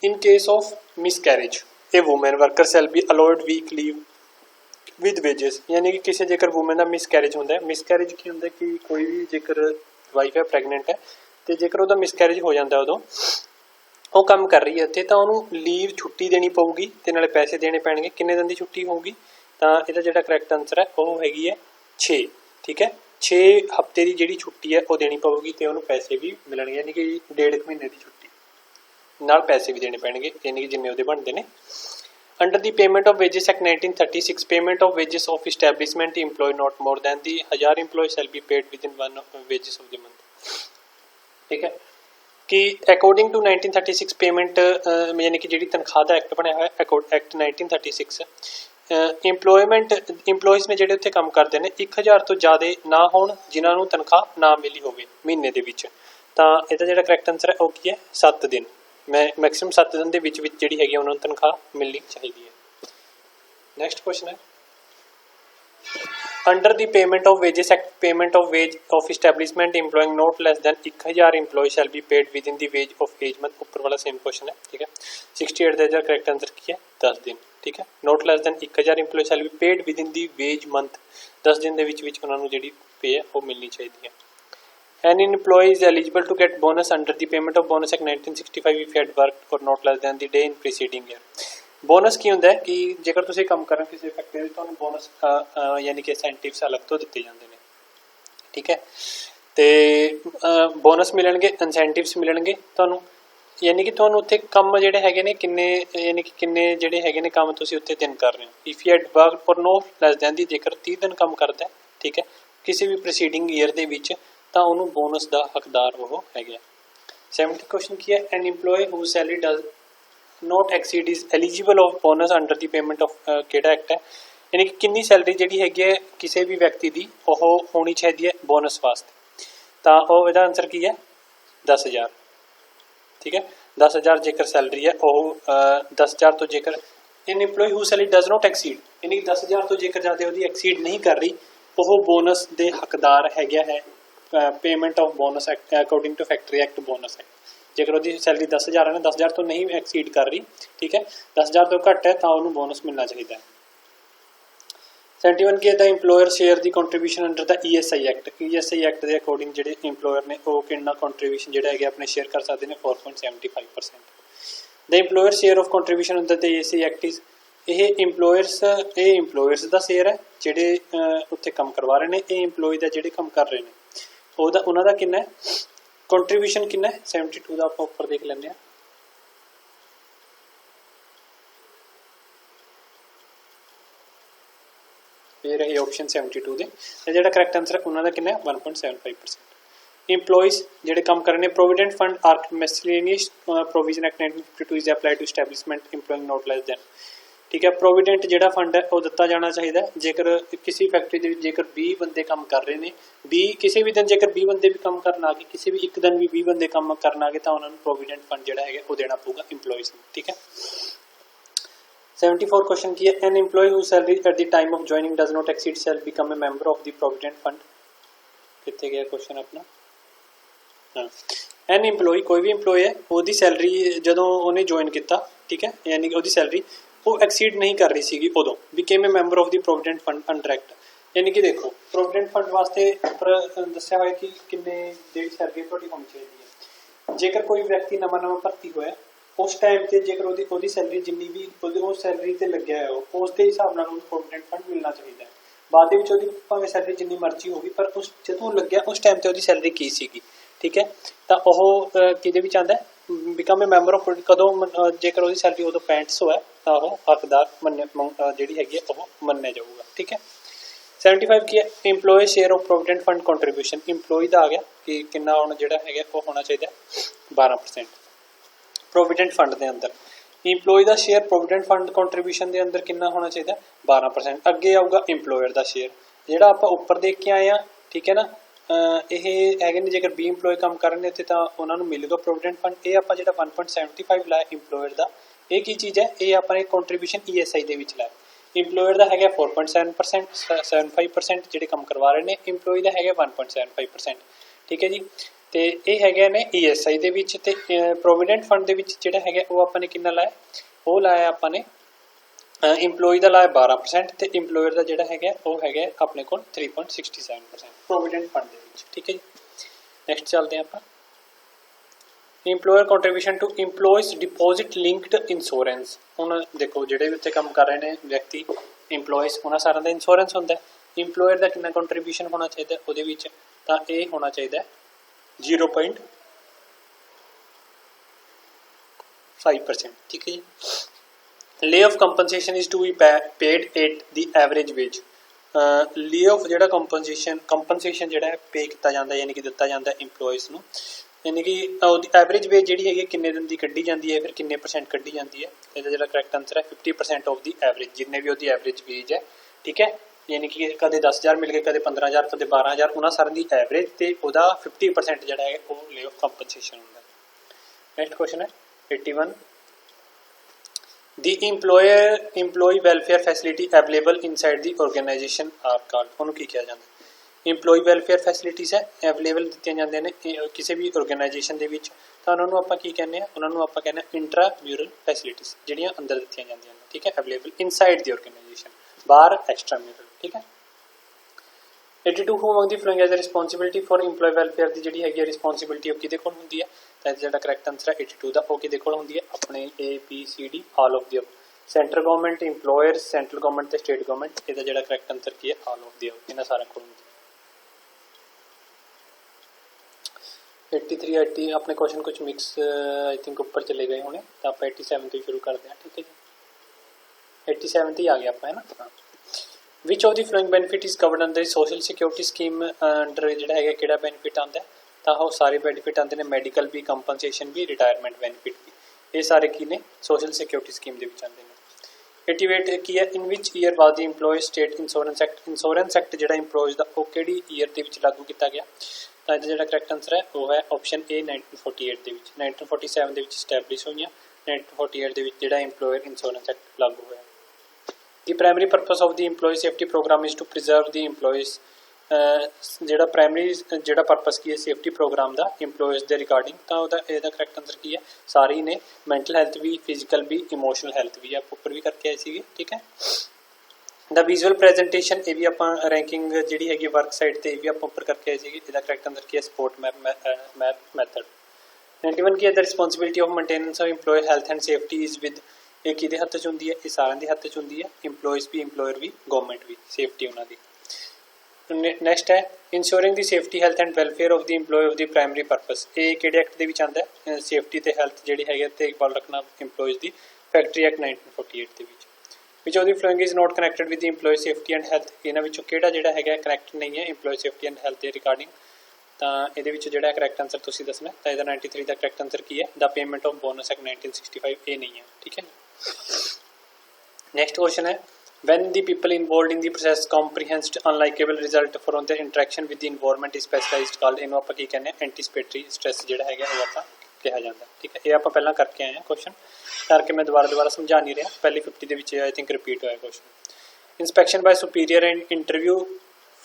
In case of miscarriage, a woman worker shall be allowed week leave with wages। यानी कि किसी जेकर वूमेन का मिसकैरेज होंदा है, मिसकैरेज की होंदा कि कोई भी जेकर वाइफ है प्रेगनेंट है तो जेकर ਉਹਦਾ मिसकैरेज हो जाता उदों ਉਹ ਕੰਮ ਕਰ ਰਹੀ ਹੈ ਇੱਥੇ ਤਾਂ ਉਹਨੂੰ ਲੀਵ ਛੁੱਟੀ ਦੇਣੀ ਪਊਗੀ ਤੇ ਨਾਲੇ ਪੈਸੇ ਦੇਣੇ ਪੈਣਗੇ। ਕਿੰਨੇ ਦਿਨ ਦੀ ਛੁੱਟੀ ਹੋਊਗੀ, ਤਾਂ ਇਹਦਾ ਜਿਹੜਾ ਕਰੈਕਟ ਆਨਸਰ ਹੈ ਉਹ ਹੈਗੀ ਹੈ 6। ਠੀਕ ਹੈ। 6 ਹਫ਼ਤੇ ਦੀ ਜਿਹੜੀ ਛੁੱਟੀ ਹੈ ਉਹ ਦੇਣੀ ਪਊਗੀ ਤੇ ਉਹਨੂੰ ਪੈਸੇ ਵੀ ਮਿਲਣਗੇ, ਯਾਨੀ ਕਿ 1.5 ਮਹੀਨੇ ਦੀ ਛੁੱਟੀ ਨਾਲ ਪੈਸੇ ਵੀ ਦੇਣੇ ਪੈਣਗੇ, ਯਾਨੀ ਕਿ ਜਿੰਨੇ ਉਹਦੇ ਬਣਦੇ ਨੇ। Under the payment of wages Act 1936, payment of wages of establishment employee not more than the 1000 employees shall be paid within one of wages of the month। ठीक है कि अकॉर्डिंग टू 1936 पेमेंट यानी कि जी तनख्वाह का एक्ट बनया हुआ act 1936 employees ने ਜਿਹੜੇ ਉੱਥੇ ਕੰਮ ਕਰਦੇ ਨੇ 1000 ਤੋਂ ਜ਼ਿਆਦਾ ਨਾ ਹੋਣ ਜਿਨ੍ਹਾਂ ਨੂੰ ਤਨਖਾਹ ਨਾ ਮਿਲੀ ਹੋਵੇ ਮਹੀਨੇ ਦੇ ਵਿੱਚ, ਤਾਂ ਇਹਦਾ ਜਿਹੜਾ ਕਰੈਕਟ ਆਨਸਰ ਹੈ ਉਹ ਕੀ ਹੈ 7 ਦਿਨ। मैक्सिमम 7 दिन ਦੇ ਵਿੱਚ ਜਿਹੜੀ ਹੈਗੀ ਉਹਨਾਂ ਨੂੰ ਤਨਖਾਹ ਮਿਲਣੀ ਚਾਹੀਦੀ ਹੈ। ਨੈਕਸਟ ਕੁਐਸਚਨ ਹੈ under the payment of wages act payment of wage of establishment employing not less than 1000 employee shall be paid within the wage of each month. ऊपर वाला सेम क्वेश्चन है। ठीक है। 68 का करेक्ट आंसर क्या है 10 दिन। ठीक है। Not less than 1000 employee shall be paid within the wage month 10 दिन ਦੇ ਵਿੱਚ ਉਹਨਾਂ ਨੂੰ ਜਿਹੜੀ ਪੇ ਹੈ ਉਹ ਮਿਲਣੀ ਚਾਹੀਦੀ ਹੈ। An employee is eligible to get bonus under the payment of bonus act 1965 if he had worked for not less than the day in preceding year। Bonus ਕੀ ਹੁੰਦਾ ਹੈ ਕਿ ਜੇਕਰ ਤੁਸੀਂ ਕੰਮ ਕਰਨ ਕਿਸੇ ਫੈਕਟਰੀ ਵਿੱਚ ਤੁਹਾਨੂੰ ਬੋਨਸ ਯਾਨੀ ਕਿ ਇਨਸੈਂਟਿਵਸ ਅਲੱਗ ਤੋਂ ਦਿੱਤੇ ਜਾਂਦੇ ਨੇ। ਠੀਕ ਹੈ। ਤੇ ਬੋਨਸ ਮਿਲਣਗੇ, ਇਨਸੈਂਟਿਵਸ ਮਿਲਣਗੇ ਤੁਹਾਨੂੰ, ਯਾਨੀ ਕਿ ਤੁਹਾਨੂੰ ਉੱਥੇ ਕੰਮ ਜਿਹੜੇ ਹੈਗੇ ਨੇ ਕਿੰਨੇ, ਯਾਨੀ ਕਿ ਕਿੰਨੇ ਜਿਹੜੇ ਹੈਗੇ ਨੇ ਕੰਮ ਤੁਸੀਂ ਉੱਥੇ ਦਿਨ ਕਰ ਰਹੇ ਹੋ। If you had worked for no less than the ਜੇਕਰ 30 ਦਿਨ ਕੰਮ ਕਰਦਾ। ਠੀਕ ਹੈ। ਕਿਸੇ ਵੀ ਪ੍ਰੋਸੀਡਿੰਗ ਈਅਰ ਦੇ ਵਿੱਚ ਤਾਂ ਉਹਨੂੰ ਬੋਨਸ ਦਾ ਹੱਕਦਾਰ ਉਹ ਹੈਗਾ। 70 ਕੁਐਸਚਨ ਕੀ ਹੈ ਐਨ EMPLOYEE whose salary does not exceed is eligible of bonus under the payment of ਕਿਹੜਾ ਐਕਟ ਹੈ, ਯਾਨੀ ਕਿ ਕਿੰਨੀ ਸੈਲਰੀ ਜਿਹੜੀ ਹੈਗੀ ਹੈ ਕਿਸੇ ਵੀ ਵਿਅਕਤੀ ਦੀ ਉਹ ਹੋਣੀ ਚਾਹੀਦੀ ਹੈ ਬੋਨਸ ਵਾਸਤੇ, ਤਾਂ ਉਹ ਇਹਦਾ ਆਨਸਰ ਕੀ ਹੈ 10000। ਠੀਕ ਹੈ। 10000 ਜੇਕਰ ਸੈਲਰੀ ਹੈ ਉਹ 10000 ਤੋਂ ਜੇਕਰ ਐਨ EMPLOYEE whose salary does not exceed ਯਾਨੀ 10000 ਤੋਂ ਜੇਕਰ ਜ਼ਿਆਦਾ ਉਹਦੀ ਐਕਸੀਡ ਨਹੀਂ ਕਰ ਰਹੀ ਉਹ ਬੋਨਸ ਦੇ ਹੱਕਦਾਰ ਹੈਗਾ ਹੈ payment of bonus act according to factory act bonus act. जेकर उसकी सैलरी 10000 है 10000 तो नहीं एक्सीड कर रही। ठीक है। 10000 तो घट है तो उन्होंने बोनस मिलना चाहिए। 71 के the employer share the contribution under the ESI act. ESI act के अकॉर्डिंग जो इंप्लॉयर ने वो कितना कंट्रीब्यूशन जो है अपने शेयर कर सकते हैं 4.75%। The employer share of contribution under the ESI act is ਇਹ ਇੰਪਲੋਇਰਸ ਦਾ ਸ਼ੇਅਰ ਹੈ ਜਿਹੜੇ ਉੱਥੇ ਕੰਮ ਕਰਵਾ ਰਹੇ ਨੇ, ਇਹ ਇੰਪਲੋਈ ਦਾ ਜਿਹੜੇ ਕੰਮ ਕਰ ਰਹੇ ਨੇ ਉਹਦਾ ਉਹਨਾਂ ਦਾ ਕਿੰਨਾ ਹੈ ਕੰਟਰੀਬਿਊਸ਼ਨ ਕਿੰਨਾ ਹੈ 72 ਦਾ ਆਪਾਂ ਉੱਪਰ ਦੇਖ ਲੈਂਦੇ ਹਾਂ। ਇਹ ਰਹੀ ਆਪਸ਼ਨ 72 ਦੇ ਤੇ ਜਿਹੜਾ ਕਰੈਕਟ ਆਨਸਰ ਉਹਨਾਂ ਦਾ ਕਿੰਨਾ ਹੈ 1.75%। ਇੰਪਲੋਈਜ਼ ਜਿਹੜੇ ਕੰਮ ਕਰ ਰਹੇ ਨੇ provident fund or miscellaneous provision act 1952 is applied to establishment employing not less than. ठीक है। प्रोविडेंट ਜਿਹੜਾ फंड है वो ਦਿੱਤਾ ਜਾਣਾ ਚਾਹੀਦਾ ਜੇਕਰ ਕਿਸੇ ਫੈਕਟਰੀ ਦੇ ਵਿੱਚ ਜੇਕਰ 20 ਬੰਦੇ ਕੰਮ ਕਰ ਰਹੇ ਨੇ 20 ਕਿਸੇ ਵੀ ਦਿਨ ਜੇਕਰ 20 ਬੰਦੇ ਵੀ ਕੰਮ ਕਰਨ ਆ ਗਏ ਕਿਸੇ ਵੀ ਇੱਕ ਦਿਨ ਵੀ 20 ਬੰਦੇ ਕੰਮ ਕਰਨ ਆ ਗਏ ਤਾਂ ਉਹਨਾਂ ਨੂੰ ਪ੍ਰੋਵੀਡੈਂਟ ਫੰਡ ਜਿਹੜਾ ਹੈਗਾ ਉਹ ਦੇਣਾ ਪਊਗਾ EMPLOYEES ਨੂੰ। ਠੀਕ ਹੈ। 74 क्वेश्चन की है, an employee who salary at the time of joining does not exceed shall become a member of the provident fund. कितने गया क्वेश्चन अपना। हाँ, एन एम्प्लॉय कोई भी एम्प्लॉय है, ਉਹਦੀ सैलरी ਜਦੋਂ ਉਹਨੇ ਜੁਆਇਨ ਕੀਤਾ, ਠੀਕ ਹੈ, ਯਾਨੀ ਕਿ ਉਹਦੀ ਸੈਲਰੀ ਉਹ ਐਕਸੀਡ ਨਹੀਂ ਕਰ ਰਹੀ ਸੀਗੀ ਉਦੋਂ, became A member of the provident fund under act. यानी कि देखो प्रोविडेंट फंड वास्ते दस्या हुआ कि किन्ने जेह्ड़ी सैलरी थोड़ी होनी चाहिए। जेकर कोई व्यक्ति नवा नवा भर्ती होया उस टाइम ते जेकर ओदी सैलरी जिन्नी भी उस सैलरी ते लग्या है उस दे हिसाब नाल प्रोविडेंट फंड मिलना चाहिए। बाद दे विच ओदी भावें सैलरी जिन्नी मर्जी होगी पर उस जदों लग्या उस टाइम ते ओदी सैलरी की सीगी, ठीक है, तां ओह किहदे विच आंदा है बिकम ए मैंबर ऑफ कदों जेकर ओदी सैलरी उदों 6500 है तां ओह हकदार जिहड़ी हैगी ओह मन्निया जाऊगा, ठीक है। 75 की है employee share of provident fund contribution. Employee का आ गया कि कितना होना जेड़ा है वो होना चाहिए 12% प्रोविडेंट फंड के अंदर। इंप्लॉय का शेयर प्रोविडेंट फंड कंट्रीब्यूशन के अंदर कितना होना चाहिए 12%। अगे आऊगा इंप्लॉयर का शेयर जेड़ा आप ऊपर देख के आए हैं, ठीक है ना। यह है ने जेकर 20 इंप्लॉय काम कर रहे थे तो उन्होंने मिलेगा प्रोविडेंट फंड। ये आप जो 1.75 लाया इंप्लॉयर का, ये की चीज़ है, ये अपने कंट्रीब्यूशन ESI के लाया। इंप्लॉयर का है 4.7%, 75% ਜਿਹੜੇ ਕੰਮ ਕਰਵਾ ਰਹੇ ਨੇ। ਇੰਪਲੋਈ ਦਾ ਹੈਗਾ 1.75%, ਠੀਕ ਹੈ ਜੀ। ਤੇ ਇਹ ਹੈਗਾ ਨੇ ESI ਦੇ ਵਿੱਚ। ਤੇ ਪ੍ਰੋਵੀਡੈਂਟ ਫੰਡ ਦੇ ਵਿੱਚ ਜਿਹੜਾ ਹੈਗਾ ਉਹ ਆਪਾਂ ਨੇ ਕਿੰਨਾ ਲਾਇਆ, ਉਹ ਲਾਇਆ ਆਪਾਂ ਨੇ ਇੰਪਲੋਈ ਦਾ ਲਾਇਆ 12% ਤੇ ਇੰਪਲੋਇਰ ਦਾ ਜਿਹੜਾ ਹੈਗਾ ਉਹ ਹੈਗਾ ਆਪਣੇ ਕੋਲ 3.67% ਪ੍ਰੋਵੀਡੈਂਟ ਫੰਡ ਦੇ ਵਿੱਚ, ਠੀਕ ਹੈ ਜੀ। ਨੈਕਸਟ ਚੱਲਦੇ ਆਪਾਂ employer contribution to employees deposit linked insurance. हुण देखो जिहड़े भी उत्ते काम कर रहे हैं व्यक्ति इंप्लॉयज उन्हां सारिਆਂ ਦਾ इंश्योरेंस ਹੁੰਦਾ है। इंप्लॉयर ਦਾ कितना कंट्रीब्यूशन होना चाहिए ਉਹਦੇ ਵਿੱਚ, ਤਾਂ ਇਹ होना चाहिए 0.5%, ठीक है जी। Lay off compensation is to be paid at the average wage. Lay off जिहड़ा कंपनसेशन जिहड़ा है पे किया जाता है, यानी कि दिता जाता है इंप्लॉयज नूं, यानी कि एवरेज वेज जी है किन्ने दिन की कढ़ी जाती है, फिर किन्ने % कढ़ी जाती है। इसका जो करैक्ट आंसर है 50% ऑफ दी एवरेज, जिन्ने भी वो एवरेज वेज है, ठीक है। यानी कि कदे 10,000 मिल गए, कदे 15,000, कदे 12,000, उन्होंने सारे की एवरेज तो वह 50% जोड़ा है वो ले ऑफ कंपनसेशन होंगे। नैक्सट क्वेश्चन है 81, the employee welfare facility available inside the organisation are called. उन्होंने की किया जाता है इंप्लॉय वेलफेयर फैसिलिटीज़ है अवेलेबल दी जाती ने किसी भी ऑर्गेनाइजेशन के विच, तो उन्होंने आप की कहने उन्होंने आप कहने इंट्रा म्यूरल फैसिलिटीज़ जिहड़ियां अंदर दी जाती हैं, ठीक है, अवेलेबल इनसाइड दी ऑर्गेनाइजेशन, बाहर एक्सट्रा म्यूरल, ठीक है। 82 who among the following as a responsibility for employee welfare की जिहड़ी हैगी रिस्पॉन्सिबिलिटी वो किहदे कोल हुंदी है, तो जिहड़ा करैक्ट आंसर है 82 का वो किहदे कोल हुंदी है अपने ABCD ऑल ऑफ दी अब। Central government, employers, central government ते स्टेट गवर्नमेंट, इहदा जिहड़ा करैक्ट आंसर की है ऑल ऑफ दी अब, इन्हां सारियां कोल हुंदी है। 83 80 अपने क्वेश्चन कुछ मिक्स आई थिंक ऊपर चले गए होने, तो आप 87 तो शुरू करते हैं, ठीक है जी। 87 ही आ गया आप, है ना। हाँ, विच of the flowing benefit is covered under social security scheme. Under जिहड़ा है किहड़ा बेनिफिट आंदा है, तो वो सारे बेनिफिट आते हैं, मेडिकल भी, कंपनसेशन भी, रिटायरमेंट बेनिफिट भी, ये सारे की ने सोशल सिक्योरिटी स्कीम के आते हैं। 88 की है, in which year was the employee state insurance act. Insurance act जिहड़ा इंप्लॉयज का वो किहड़ी ईयर के विच लागू किया गया, तो इसका जो करैक्ट आंसर है वो है ऑप्शन ए 1948 के। 1947 के इस्टैबलिश हुई, 1948 के जो इंप्लॉयर इंश्योरेंस एक्ट लागू हुआ। The primary purpose of the employee safety program is to preserve the employees. जो प्राइमरी जो परपस की है सेफ्टी प्रोग्राम का इंप्लॉयज के रिगार्डिंग, तो यदा करैक्ट आंसर की है सारी ने मैंटल हैल्थ भी, फिजिकल भी, इमोशनल हैल्थ भी आप ऊपर भी करके आए थे, ठीक है। द विजुअल प्रेजेंटेशन ये भी आप रैंकिंग जी है वर्क साइड से भी आप ऊपर करके आए थे, इसका करैक्ट आंसर की है स्पोर्ट मैप मैथड। 91 की है the responsibility of maintenance of employee health and safety is with, ये किहदे हत्थ च हुंदी है, ये सारिਆਂ ਦੇ हत्थ च हुंदी है, इंप्लॉयज भी, इंप्लॉयर भी, गवर्नमेंट भी, सेफ्टी उन्होंने। नैक्सट है insuring the safety health and welfare of the employee of the primary purpose. ये किहड़े एक्ट दे विच आंदा है, सेफ्टी ते हेल्थ जिहड़ी है देखभाल रखना इंप्लॉयज की, फैक्ट्री एक्ट 1948 के विच। Which of the following is not connected with employee safety and health. इन्हां विचों किहड़ा जिहड़ा है कनैक्ट नहीं है इंप्लॉय सेफ्टी एंड हेल्थ के रिगार्डिंग, तो ये जिहड़ा करैक्ट आंसर तुसीं दसना। तो इसका 93 का करैक्ट आंसर की है the payment of bonus act 1965, ये नहीं है, ठीक है। नेक्स्ट क्वेश्चन है when the people involved in the process comprehended unlikable result from their interaction with the environment is specialized called, इन्हों आप की कहने anticipatory stress जिहड़ा है वो आप ਕਿਹਾ ਜਾਂਦਾ। ਠੀਕ ਹੈ, ਇਹ ਆਪਾਂ ਪਹਿਲਾਂ ਕਰਕੇ ਆਏ ਹਾਂ ਕੁਐਸਚਨ, ਕਰਕੇ मैं ਦੁਬਾਰਾ ਸਮਝਾ ਨਹੀਂ ਰਿਹਾ, ਪਹਿਲੀ 50 ਦੇ ਵਿੱਚ ਆਈ ਥਿੰਕ ਰਿਪੀਟ ਹੋਇਆ question. Inspection by superior and interview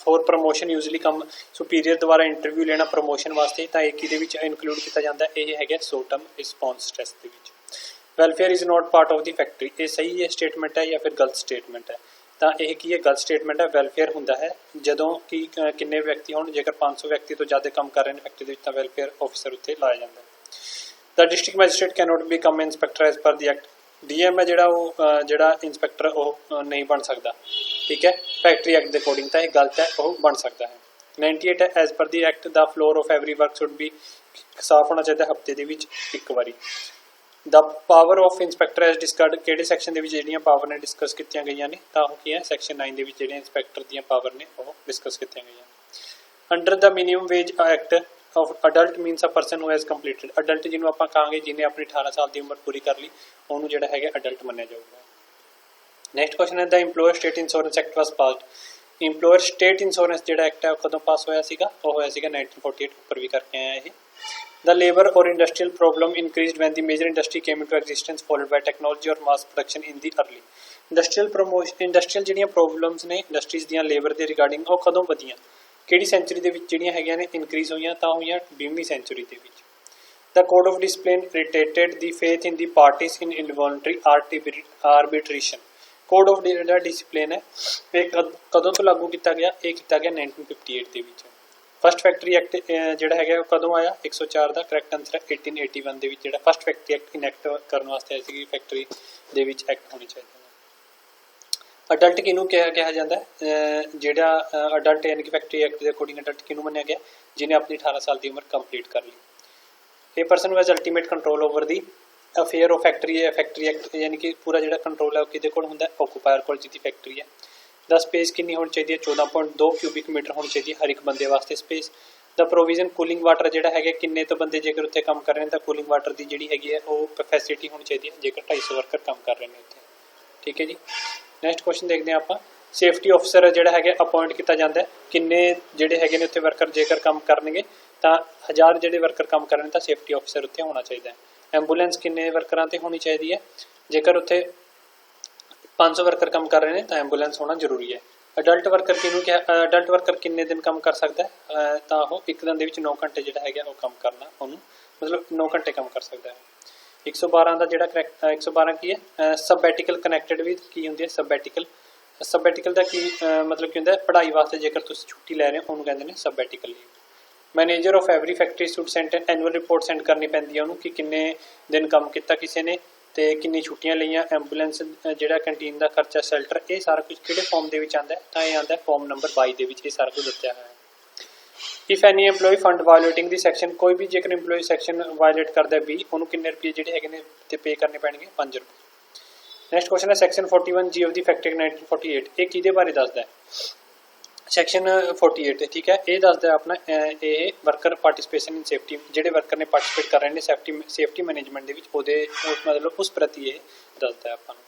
for promotion usually come superior द्वारा इंटरव्यू लेना प्रमोशन वास्ते ਤਾਂ एक ਇਹਦੇ ਵਿੱਚ ਇਨਕਲੂਡ ਕੀਤਾ ਜਾਂਦਾ, ਇਹ ਹੈਗਾ ਸ਼ੋਰਟ ਟਰਮ ਰਿਸਪੌਂਸ ਟੈਸਟ ਦੇ ਵਿੱਚ। Welfare is not part of the factory, ਇਹ ਸਹੀ ਹੈ ਸਟੇਟਮੈਂਟ ਹੈ ਜਾਂ ਫਿਰ ਗਲਤ ਸਟੇਟਮੈਂਟ ਹੈ? ਤਾਂ ਇਹ ਕੀ ਹੈ, ਗਲਤ ਸਟੇਟਮੈਂਟ ਹੈ। ਵੈਲਫੇਅਰ ਹੁੰਦਾ ਹੈ ਜਦੋਂ ਕਿ ਕਿੰਨੇ ਵਿਅਕਤੀ ਹੋਣ, ਜੇਕਰ 500 ਵਿਅਕਤੀ ਤੋਂ ਜ਼ਿਆਦਾ ਕੰਮ ਕਰ ਰਹੇ ਨੇ ਫੈਕਟਰੀ ਦੇ ਵਿੱਚ ਤਾਂ ਵੈਲਫੇਅਰ ਆਫਿਸਰ ਉੱਤੇ ਲਾਇਆ ਜਾਂਦਾ। The district magistrate can not become inspector as per the act, DM है ਜਿਹੜਾ इंस्पैक्टर ਉਹ नहीं बन सकता। ठीक है, फैक्ट्री एक्ट के अकॉर्डिंग तो यह गलत है, वह बन सकता है। 98 है as per the act the floor of every work should be साफ होना चाहिए हफ्ते ਦੇ ਵਿੱਚ ਇੱਕ ਵਾਰੀ। The power of inspector as discussed ਕਿਹੜੇ ਸੈਕਸ਼ਨ ਦੇ ਵਿੱਚ ਜਿਹੜੀਆਂ ਪਾਵਰ ਨੇ ਡਿਸਕਸ ਕੀਤੀਆਂ ਗਈਆਂ ਨੇ, ਤਾਂ ਉਹ ਕੀ ਹੈ ਸੈਕਸ਼ਨ 9 ਦੇ ਵਿੱਚ ਜਿਹੜੀਆਂ ਇੰਸਪੈਕਟਰ ਦੀਆਂ ਪਾਵਰ ਨੇ ਉਹ ਡਿਸਕਸ ਕੀਤੀਆਂ ਗਈਆਂ। Under the minimum wage act of adult means a person who has completed, adult जिन्होंने आप कहांगे जिन्हें अपनी 18 साल की उम्र पूरी कर ली उन्होंने जिहड़ा है अडल्ट मन्निया जाऊगा। नैक्सट क्वेश्चन है the employer state insurance act was passed, employer state insurance जिहड़ा एक्ट है कदों पास होया सीगा, वो होया सीगा 1948 ऊपर भी करके आया ये। द लेबर और industrial problem increased when the major industry came into existence followed by technology और mass production in the early. Industrial जिहड़ियां प्रॉब्लम्स ने इंडस्ट्रीज दियां लेबर दे रिगार्डिंग वो कदों वधियां, ਕਿਹੜੀ ਸੈਂਚੁਰੀ ਦੇ ਵਿੱਚ ਜਿਹੜੀਆਂ ਹੈਗੀਆਂ ਨੇ ਇਨਕਰੀਜ਼ ਹੋਈਆਂ, ਤਾਂ ਹੋਈਆਂ 20ਵੀਂ ਸੈਂਚੁਰੀ ਦੇ ਵਿੱਚ। ਦ code of discipline ਰਿਟੇਟਡ the faith in the parties in involuntary arbitration. Code of ਜਿਹੜਾ ਡਿਸਪਲਿਨ ਹੈ ਇਹ ਕਦੋਂ ਤੋਂ ਲਾਗੂ ਕੀਤਾ ਗਿਆ, ਇਹ ਕੀਤਾ ਗਿਆ 1958 ਦੇ ਵਿੱਚ। ਫਸਟ ਫੈਕਟਰੀ ਐਕਟ ਜਿਹੜਾ ਹੈਗਾ ਉਹ ਕਦੋਂ ਆਇਆ, 104 ਦਾ ਕਰੈਕਟ ਆਨਸਰ ਹੈ 1881 ਦੇ ਵਿੱਚ ਜਿਹੜਾ ਫਸਟ ਫੈਕਟਰੀ ਐਕਟ ਇਨੈਕਟ ਕਰਨ ਵਾਸਤੇ ਆਇਆ ਸੀ, ਫੈਕਟਰੀ ਦੇ ਵਿੱਚ ਐਕਟ ਹੋਣੀ ਚਾਹੀਦੀ। अडल्ट किनू कहा जाता है, ਜਿਹੜਾ अडल्ट यानी कि फैक्ट्री एक्ट के अकॉर्डिंग अडल्ट किनू मन्निया गया, जिन्हें अपनी 18 साल की उम्र कंप्लीट कर ली। A person has ultimate control over the affair of factory है, फैक्ट्री एक्ट यानी कि पूरा जो कंट्रोल है किहदे कोल हुंदा है, ऑक्यूपायर कोल जिहदी फैक्ट्री है। द स्पेस कितनी होनी चाहिए, 14.2 क्यूबिक मीटर होनी चाहिए हर एक बंदे वास्ते space. The provision cooling water जिहड़ा है किन्ने तो बंदे जेकर उत्थे काम कर रहे हैं तो कूलिंग वाटर की जिहड़ी हैगी है वो कैपेसिटी होनी चाहिए जेकर 250 वर्कर काम कर रहे हैं उत्थे। ठीक है जी, नैक्सट क्वेश्चन देखते हैं आप। सेफ्टी ऑफिसर जिहड़ा है अपॉइंट किया जाता है, किन्ने जिहड़े है उत्थे वर्कर जेकर काम करनगे तो 1000 जिहड़े वर्कर काम करन तो सेफ्टी ऑफिसर उत्थे होना चाहिए। एंबूलेंस किन्ने वर्करां ते होनी चाहिए है, जेकर उत्थे 500 वर्कर काम कर रहे हैं तो एंबूलेंस होना जरूरी है। अडल्ट वर्कर किनू क्या, अडल्ट वर्कर किन्ने दिन काम कर सकता है, तो वो एक दिन के 9 घंटे जिहड़ा है वो काम करना उन्होंने मतलब 9 घंटे काम कर सकता है। 112 का जिहड़ा करैक्ट 112 की है सबैटिकल कनैक्टेड भी की होंगी है। सबैटिकल का की मतलब की होंगे पढ़ाई वास्ते जेकर तुम छुट्टी लै रहे हो उन्होंने कहते हैं sabbatical leave. Manager of every factory should send annual report send करनी पैंदी है उन्होंने कि किन्ने दिन काम किया किसी ने तो किन्नी छुट्टियां लिया। एंबूलेंस जिहड़ा कैंटीन का खर्चा शेल्टर ये सारा कुछ किहड़े फॉर्म के आता है, तो यह आता है फॉर्म नंबर 22 के सारा कुछ दस्सिया है। If any employ fund violating the section, कोई भी जेकर एम्पलॉय सैक्शन वायोलेट करता है भी उन्होंने किन्ने रुपये जिहड़े हैगे ने ते पे करने पैणगे, 5 रुपये। नैक्सट क्वेश्चन है section 41G of the factory 1948, ये किहदे बारे दसदा है? सैक्शन 48 ठीक है, ये दसदा है अपना ये वर्कर पार्टिसिपेशन इन सेफ्टी, जिहड़े वर्कर ने पार्टिसिपेट कर रहे हैं सेफ्टी मैनेजमेंट दे विच उहदे मतलब उस प्रति ये दसदा है आपां नूं।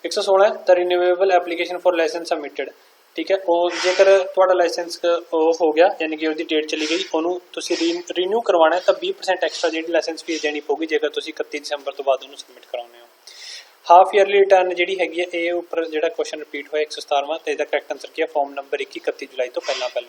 116 the renewable application for license submitted, ठीक है, और जेकर तुहाडा लाइसेंस हो गया यानी कि उसकी डेट चली गई उन्होंने तुसीं रीन्यू करवाना है तो 20% एक्स्ट्रा जी लाइसेंस फीस देनी पऊगी जेकर तुसीं 31 दिसंबर तो बाद उन्होंने सबमिट कराउने हो। हाफ ईयरली रिटर्न जी हैगी है ये उपर जो क्वेश्चन रिपीट होया 117वां तो इसका करैक्ट आंसर की है फॉर्म नंबर 21 31 जुलाई तो पहला।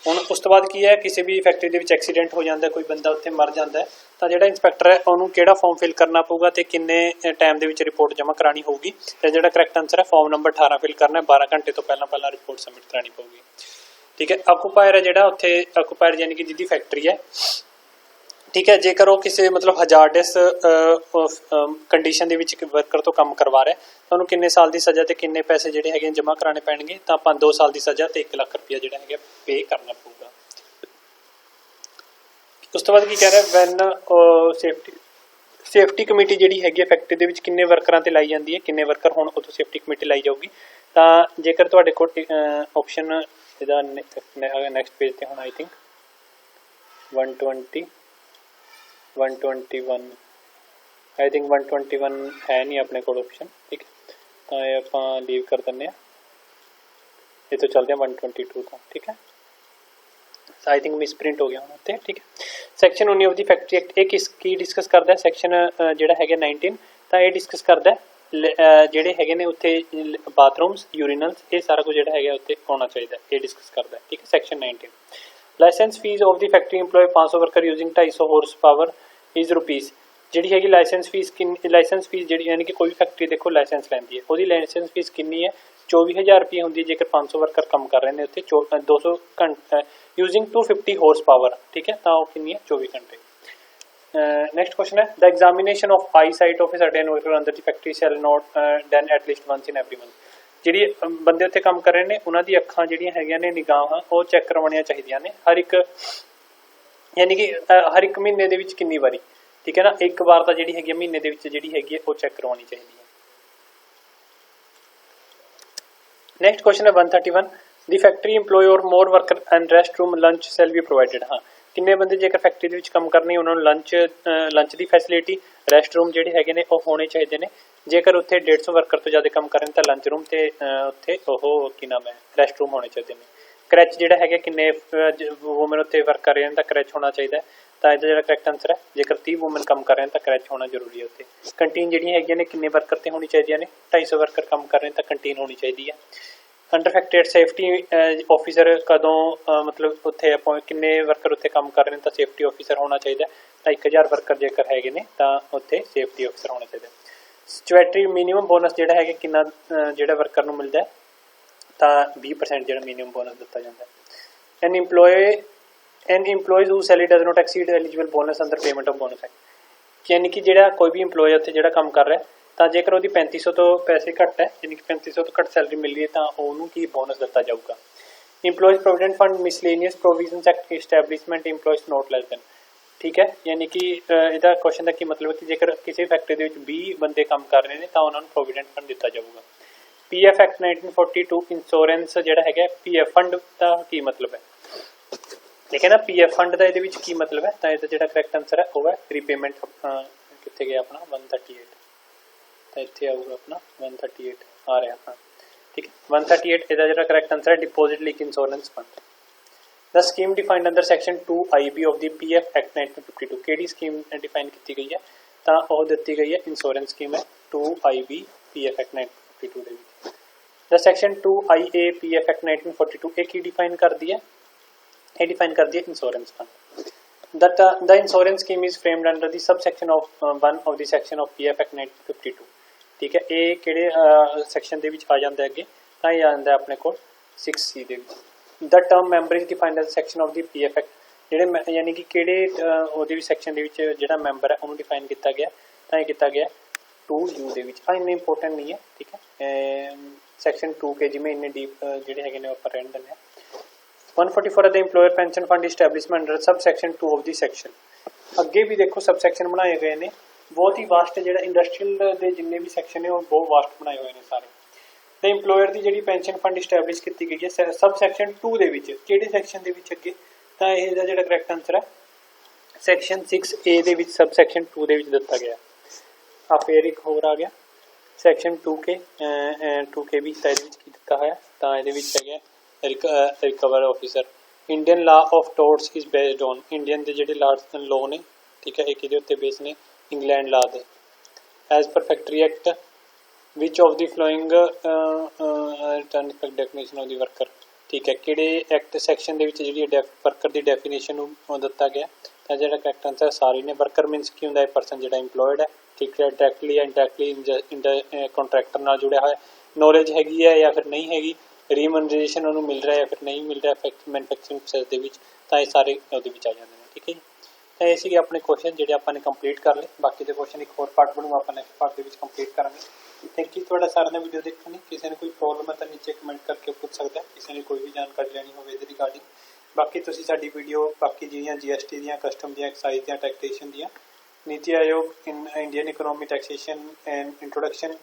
हुण उस तो बाद की है किसी भी फैक्ट्री के विच एक्सीडेंट हो जाता है, कोई बंदा उत्थे मर जाता है तो जो इंस्पैक्टर है उन्होंने किहड़ा फॉर्म फिल करना पऊगा तो किन्ने टाइम के विच रिपोर्ट जमा करानी होगी, तो जो करैक्ट आंसर है फॉर्म नंबर 18 फिल करना है, 12 घंटे तो पहला रिपोर्ट सबमिट करानी पऊगी। ठीक है, ऑक्यूपायर है जो उत्थे ऑक्यूपायर यानी कि जिहदी फैक्ट्री है, ठीक है, जेकर वो किसी मतलब हजारडस कंडीशन के विच वर्कर तो काम करवा रहा है तो उन्होंने किन्ने साल की सज़ा तो किन्ने पैसे जिहड़े हैगे जमा कराने पैणगे, तो आपां 2 साल की सज़ा तो 1 लाख रुपया जिहड़ा हैगा पे करना पऊगा। उस तो बाद की कह रहा है वैन सेफ्टी कमेटी जिहड़ी हैगी फैक्ट्री दे विच किन्ने वर्करां ते लाई जांदी है, किन्ने वर्कर होण उदों सेफ्टी कमेटी लाई जाऊगी। तो जेकर तुहाडे कोल ऑप्शन इहदा नैक्सट पेज ते होना आई थिंक 121 आई थिंक 121 है नहीं अपने को ऑप्शन, ठीक है, तो ये आप लीव कर दें, ये तो चलते हैं 122 तो, ठीक है, आई थिंक मिसप्रिंट हो गया होना, ठीक है। Section 19 of the factory act ਇਹ ਕੀ ਡਿਸਕਸ ਕਰਦਾ ਹੈ? ਸੈਕਸ਼ਨ ਜਿਹੜਾ ਹੈਗਾ 19 ਤਾਂ ਇਹ ਡਿਸਕਸ ਕਰਦਾ ਜਿਹੜੇ ਹੈਗੇ ਨੇ ਉੱਥੇ ਬਾਥਰੂਮਸ, ਯੂਰੀਨਲਸ, ਇਹ ਸਾਰਾ ਕੁਝ ਜਿਹੜਾ ਹੈਗਾ ਉੱਥੇ ਹੋਣਾ ਚਾਹੀਦਾ, ਇਹ ਡਿਸਕਸ ਕਰਦਾ ਹੈ। ਠੀਕ ਹੈ, section 19। License fee of the factory employ 500 worker using 250 horse power is rupees. ਜਿਹੜੀ ਹੈਗੀ ਲਾਇਸੈਂਸ ਫੀਸ ਲਾਇਸੈਂਸ ਫੀਸ ਜਿਹੜੀ ਯਾਨੀ ਕਿ ਕੋਈ ਫੈਕਟਰੀ ਦੇਖੋ ਲਾਇਸੈਂਸ ਲੈਂਦੀ ਹੈ, ਉਹਦੀ ਲਾਇਸੈਂਸ ਫੀਸ ਕਿੰਨੀ ਹੈ? 24,000 ਰੁਪਏ ਹੁੰਦੀ ਹੈ ਜੇਕਰ 500 ਵਰਕਰ ਕੰਮ ਕਰ ਰਹੇ ਨੇ ਉੱਥੇ 200 ਘੰਟੇ ਯੂਜ਼ਿੰਗ 250 ਹੋਰਸ ਪਾਵਰ। ਠੀਕ ਹੈ, ਤਾਂ ਉਹ ਕਿੰਨੀ ਹੈ? 24 ਘੰਟੇ। नेक्स्ट क्वेश्चन है the examination of eye sight of a certain worker under the factory shall not done at least once in every month. ਜਿਹੜੀ ਬੰਦੇ ਉੱਥੇ ਕੰਮ ਕਰ ਰਹੇ ਨੇ ਉਹਨਾਂ ਦੀ ਅੱਖਾਂ ਜਿਹੜੀਆਂ ਹੈਗੀਆਂ ਨੇ ਨਿਗਾਹਾਂ ਉਹ ਚੈੱਕ ਕਰਵਾਉਣੀਆਂ ਚਾਹੀਦੀਆਂ ਨੇ ਹਰ ਇੱਕ, ਯਾਨੀ ਕਿ ਹਰ ਇੱਕ ਮਹੀਨੇ ਦੇ ਵਿੱਚ ਕਿੰਨੀ ਵਾਰੀ। ਠੀਕ ਹੈ ਨਾ, ਇੱਕ ਵਾਰ ਤਾਂ ਜਿਹੜੀ ਹੈਗੀ ਮਹੀਨੇ ਦੇ ਵਿੱਚ ਜਿਹੜੀ ਹੈਗੀ ਹੈ ਉਹ ਚੈੱਕ ਕਰਵਾਉਣੀ ਚਾਹੀਦੀ ਹੈ। ਨੈਕਸਟ ਕੁਐਸਚਨ ਹੈ 131 ਦੀ factory employee or more worker and rest room lunch shall be provided. ਹਾਂ, ਕਿੰਨੇ ਬੰਦੇ ਜੇਕਰ ਫੈਕਟਰੀ ਦੇ ਵਿੱਚ ਕੰਮ ਕਰਨੇ ਉਹਨਾਂ ਨੂੰ ਲੰਚ ਦੀ ਫੈਸਿਲਿਟੀ, ਰੈਸਟ ਰੂਮ ਜਿਹੜੇ ਹੈਗੇ ਨੇ ਉਹ ਹੋਣੇ ਚਾਹੀਦੇ ਨੇ। ਜੇਕਰ ਉੱਥੇ 150 ਵਰਕਰ ਤੋਂ ਜ਼ਿਆਦਾ ਕੰਮ ਕਰਨ ਤਾਂ ਲੰਚ ਰੂਮ ਤੇ ਉੱਥੇ ਉਹ ਕੀ ਨਾਮ ਹੈ ਰੈਸਟ ਰੂਮ ਹੋਣੇ ਚਾਹੀਦੇ ਨੇ। ਕਰੈਚ ਜਿਹੜਾ ਹੈਗਾ ਕਿੰਨੇ ਵੂਮਨ ਉੱਥੇ ਵਰਕ ਕਰ ਰਹੇ ਨੇ ਤਾਂ ਕਰੈਚ ਹੋਣਾ ਚਾਹੀਦਾ, ਤਾਂ ਇਹਦਾ ਜਿਹੜਾ ਕਰੈਕਟ ਆਨਸਰ ਹੈ ਜੇਕਰ 30 ਵੂਮਨ ਕੰਮ ਕਰ ਰਹੇ ਨੇ ਤਾਂ ਕਰੈਚ ਹੋਣਾ ਜ਼ਰੂਰੀ ਹੈ ਉੱਥੇ। ਕੰਟੀਨ ਜਿਹੜੀਆਂ ਹੈਗੀਆਂ ਨੇ ਕਿੰਨੇ ਵਰਕਰ ਤੇ ਹੋਣੀ ਚਾਹੀਦੀਆਂ ਨੇ? 250 ਵਰਕਰ ਕੰਮ ਕਰ ਰਹੇ ਨੇ ਤਾਂ ਕੰਟੀਨ ਹੋਣੀ ਚਾਹੀਦੀ ਹੈ। ਅੰਡਰ ਫੈਕਟਰੀ ਸੇਫਟੀ ਆਫਿਸਰ ਕਦੋਂ ਮਤਲਬ ਉੱਥੇ ਕਿੰਨੇ ਵਰਕਰ ਉੱਥੇ ਕੰਮ ਕਰ ਰਹੇ ਨੇ ਤਾਂ ਸੇਫਟੀ ਆਫਿਸਰ ਹੋਣਾ ਚਾਹੀਦਾ, ਤਾਂ 1000 ਵਰਕਰ ਜੇਕਰ ਹੈਗੇ ਨੇ ਤਾਂ ਉੱਥੇ ਸੇਫਟੀ ਆਫਿਸਰ ਹੋਣਾ ਚਾਹੀਦਾ। ਸਟੈਟੂਟਰੀ ਮਿਨੀਮਮ ਬੋਨਸ ਜਿਹੜਾ ਹੈਗਾ ਕਿੰਨਾ ਜਿਹੜਾ ਵਰਕਰ ਨੂੰ ਮਿਲਦਾ ਤਾਂ 20% ਜਿਹੜਾ ਮਿਨੀਮਮ ਬੋਨਸ ਦਿੱਤਾ ਜਾਂਦਾ ਹੈ। An employees who salary does not exceed eligible bonus under payment of bonus act. ਯਾਨੀ ਕਿ ਜਿਹੜਾ ਕੋਈ ਵੀ ਇੰਪਲੋਈ ਉੱਥੇ ਜਿਹੜਾ ਕੰਮ ਕਰ ਰਿਹਾ ਤਾਂ ਜੇਕਰ ਉਹਦੀ 3500 ਤੋਂ ਪੈਸੇ ਘੱਟ ਹੈ, ਯਾਨੀ ਕਿ 3500 ਤੋਂ ਘੱਟ ਸੈਲਰੀ ਮਿਲ ਰਹੀ ਹੈ ਤਾਂ ਉਹਨੂੰ ਕੀ ਬੋਨਸ ਦਿੱਤਾ ਜਾਊਗਾ। Employees provident fund miscellaneous provisions act establishment employees not less than. ਠੀਕ ਹੈ, ਯਾਨੀ ਕਿ ਇਹਦਾ ਕੁਐਸਚਨ ਦਾ ਕੀ ਮਤਲਬ ਹੈ ਕਿ ਜੇਕਰ ਕਿਸੇ ਫੈਕਟਰੀ ਦੇ ਵਿੱਚ 20 ਬੰਦੇ ਕੰਮ ਕਰ ਰਹੇ ਨੇ ਤਾਂ ਉਹਨਾਂ ਨੂੰ ਪ੍ਰੋਵੀਡੈਂਟ ਫੰਡ ਦਿੱਤਾ ਜਾਊਗਾ। ਪੀਐਫ ਐਕਟ 1942 ਇੰਸ਼ੋਰੈਂਸ ਜਿਹੜਾ ਹੈਗਾ ਪੀਐਫ ਫੰਡ ਦਾ ਕੀ ਮਤਲਬ ਹੈ? ਠੀਕ ਹੈ ਨਾ, ਪੀਐਫ ਫੰਡ ਦਾ ਇਹਦੇ ਵਿੱਚ ਕੀ ਮਤਲਬ ਹੈ? ਤਾਂ ਇਹਦਾ ਜਿਹੜਾ ਕਰੈਕਟ ਆਨਸਰ ਹੈ ਉਹ ਹੈ ਰੀਪੇਮੈਂਟ। ਕਿੱਥੇ ਗਿਆ ਆਪਣਾ 138 ਤਾਂ ਇੱਥੇ ਆਊਗਾ ਆਪਣਾ 138 ਆ ਰਿਹਾ। ਹਾਂ ਠੀਕ ਹੈ, 138 ਇਹਦਾ ਜਿਹੜਾ ਕਰੈਕਟ ਆਨਸਰ ਹੈ deposit link insurance fund. The scheme defined under section 2IB of the PF act 1952 ਕਿਹੜੀ ਸਕੀਮ ਡਿਫਾਈਨ ਕੀਤੀ ਗਈ ਹੈ? ਤਾਂ ਉਹ ਦਿੱਤੀ ਗਈ ਹੈ ਇੰਸ਼ੋਰੈਂਸ ਸਕੀਮ ਹੈ 2IB PF एक्ट 1952 ਦੇ ਵਿੱਚ। ਦ ਸੈਕਸ਼ਨ 2IA PF एक्ट 1942 ਇਹ ਕੀ ਡਿਫਾਈਨ ਕਰਦੀ ਹੈ? ਇਹ ਡਿਫਾਈਨ ਕਰਦੀ ਹੈ insurance fund. The insurance scheme is framed under the subsection of 1 of the section of PF act 1952। ठीक है, ਇਹ ਕਿਹੜੇ ਸੈਕਸ਼ਨ ਦੇ ਵਿੱਚ ਆ ਜਾਂਦਾ ਹੈ ਅੱਗੇ? ਤਾਂ ਇਹ ਆਉਂਦਾ ਆਪਣੇ ਕੋਲ 6C ਦੇ ਵਿੱਚ। The term member is defined as section of the PF act. ਜਿਹੜੇ ਯਾਨੀ ਕਿ ਕਿਹੜੇ ਉਹਦੇ ਵੀ ਸੈਕਸ਼ਨ ਦੇ ਵਿੱਚ ਜਿਹੜਾ ਮੈਂਬਰ ਹੈ ਉਹਨੂੰ ਡਿਫਾਈਨ ਕੀਤਾ ਗਿਆ ਤਾਂ ਇਹ ਕੀਤਾ ਗਿਆ 2U ਦੇ ਵਿੱਚ। ਆ ਇੰਨੇ ਇੰਪੋਰਟੈਂਟ ਨਹੀਂ ਹੈ। ਠੀਕ ਹੈ, ਸੈਕਸ਼ਨ 2K ਜਿਵੇਂ ਇੰਨੇ ਡੀਪ ਜਿਹੜੇ ਹੈਗੇ ਨੇ ਉਹ ਆਪਾਂ ਰਹਿਣ ਦਿੰਦੇ ਹਾਂ। 144 ਦਾ employer pension fund establishment under sub section 2 of the section. ਅੱਗੇ ਵੀ ਦੇਖੋ ਸਬ ਸੈਕਸ਼ਨ ਬਣਾਏ ਗਏ ਨੇ, ਬਹੁਤ ਹੀ ਵਾਸਟ ਜਿਹੜਾ ਇੰਡਸਟਰੀਅਲ ਦੇ ਜਿੰਨੇ ਵੀ ਸੈਕਸ਼ਨ ਨੇ ਉਹ ਬਹੁਤ ਵਾਸਟ ਬਣਾਏ ਹੋਏ ਨੇ ਸਾਰੇ। ਤੇ ਇੰਪਲੋਇਰ ਦੀ ਜਿਹੜੀ ਪੈਨਸ਼ਨ ਫੰਡ ਇਸਟੈਬਲਿਸ਼ ਕੀਤੀ ਗਈ ਹੈ ਸਬ ਸੈਕਸ਼ਨ 2 ਦੇ ਵਿੱਚ। ਕਿਹੜੇ ਸੈਕਸ਼ਨ ਦੇ ਵਿੱਚ ਅੱਗੇ? ਤਾਂ ਇਹਦਾ ਜਿਹੜਾ ਕਰੈਕਟ ਆਨਸਰ ਹੈ ਸੈਕਸ਼ਨ 6A ਦੇ ਵਿੱਚ ਸਬ ਸੈਕਸ਼ਨ 2 ਦੇ ਵਿੱਚ ਦਿੱਤਾ ਗਿਆ। ਆ ਫੇਰ ਇੱਕ ਹੋਰ ਆ ਗਿਆ ਸੈਕਸ਼ਨ 2K ਵੀ ਤਾਂ ਇਹਦੇ ਵਿੱਚ ਕੀ ਦਿੱਤਾ ਹੋਇਆ? ਤਾਂ ਇਹਦੇ ਵਿੱਚ ਹੈਗਾ recover officer. Indian law of torts is based on. Indian ਦੇ ਜਿਹੜੇ ਲਾਅ ਨੇ, ਠੀਕ ਹੈ, ਇਹ ਕਿਹਦੇ ਉੱਤੇ ਬੇਸ ਨੇ? ਇੰਗਲੈਂਡ ਲਾ ਦੇ। As per factory act which of the following return definition of the worker। ठीक है, ਕਿਹੜੇ ਐਕਟ ਸੈਕਸ਼ਨ ਦੇ ਵਿੱਚ ਜਿਹੜੀ ਵਰਕਰ ਦੀ ਡੈਫੀਨੇਸ਼ਨ ਨੂੰ ਦਿੱਤਾ ਗਿਆ? ਤਾਂ ਜਿਹੜਾ ਕਰੈਕਟ ਆਨਸਰ ਸਾਰੇ ਨੇ। ਵਰਕਰ ਮੀਨਸ ਕੀ ਹੁੰਦਾ ਹੈ? ਪਰਸਨ ਜਿਹੜਾ ਇੰਪਲੋਇਡ ਹੈ, ਠੀਕ ਹੈ, ਡਾਇਰੈਕਟਲੀ ਐਂਡ ਇਨਡਾਇਰੈਕਟਲੀ ਕੰਟਰੈਕਟਰ ਨਾਲ ਜੁੜਿਆ ਹੋਇਆ, ਨੌਲੇਜ ਹੈਗੀ ਹੈ ਜਾਂ ਫਿਰ ਨਹੀਂ ਹੈਗੀ, ਰੀਮਨਰੇਸ਼ਨ ਉਹਨੂੰ ਮਿਲ ਰਿਹਾ ਜਾਂ ਫਿਰ ਨਹੀਂ ਮਿਲ ਰਿਹਾ ਮੈਨੂਫੈਕਚਰਿੰਗ ਪ੍ਰੋਸੈਸ ਦੇ ਵਿੱਚ, ਤਾਂ ਇਹ ਸਾਰੇ ਉਹਦੇ ਵਿੱਚ ਆ ਜਾਂਦੇ ਨੇ। ਠੀਕ ਹੈ ਜੀ, ਤਾਂ ਇਹ ਸੀਗੇ ਆਪਣੇ ਕੁਐਸਚਨ ਜਿਹੜੇ ਆਪਾਂ ਨੇ ਕੰਪਲੀਟ ਕਰ ਲਏ। ਬਾਕੀ ਦੇ ਕੁਐਸਚਨ ਇੱਕ ਹੋਰ ਪਾਰਟ ਬਣੂਗਾ, ਆਪਾਂ ਨੈਕਸਟ ਪਾਰਟ ਦੇ ਵਿੱਚ ਕੰਪਲੀਟ ਕਰਾਂਗੇ। ਥੈਂਕ ਯੂ ਤੁਹਾਡਾ ਸਾਰਿਆਂ ਦਾ ਵੀਡੀਓ ਦੇਖਣ ਲਈ। ਕਿਸੇ ਨੂੰ ਕੋਈ ਪ੍ਰੋਬਲਮ ਹੈ ਤਾਂ ਨੀਚੇ ਕਮੈਂਟ ਕਰਕੇ ਪੁੱਛ ਸਕਦਾ, ਕਿਸੇ ਨੇ ਕੋਈ ਵੀ ਜਾਣਕਾਰੀ ਲੈਣੀ ਹੋਵੇ ਇਹਦੇ ਰਿਗਾਰਡਿੰਗ। ਬਾਕੀ ਤੁਸੀਂ ਸਾਡੀ ਵੀਡੀਓ ਬਾਕੀ ਜਿਹੜੀਆਂ GST ਦੀਆਂ, ਕਸਟਮ ਦੀਆਂ, ਐਕਸਾਈਜ਼ ਦੀਆਂ, ਟੈਕਸੇਸ਼ਨ ਦੀਆਂ, Niti Aayog Indian economy taxation and introduction,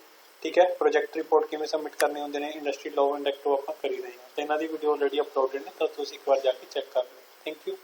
ਠੀਕ ਹੈ, ਪ੍ਰੋਜੈਕਟ ਰਿਪੋਰਟ ਕਿਵੇਂ ਸਬਮਿਟ ਕਰਨੇ ਹੁੰਦੇ ਨੇ, ਇੰਡਸਟਰੀ ਲਾਅ ਐਂਡ ਐਕਟ ਆਪਾਂ ਕਰੀ ਰਹੇ ਹਾਂ। ਤੇ ਇਹਨਾਂ ਦੀ ਵੀਡੀਓ ਆਲਰੇਡੀ ਅਪਲੋਡਡ ਨੇ, ਤਾਂ ਤੁਸੀਂ ਇੱਕ ਵਾਰ ਜਾ ਕੇ ਚੈੱਕ ਕਰ ਲਓ। Thank you.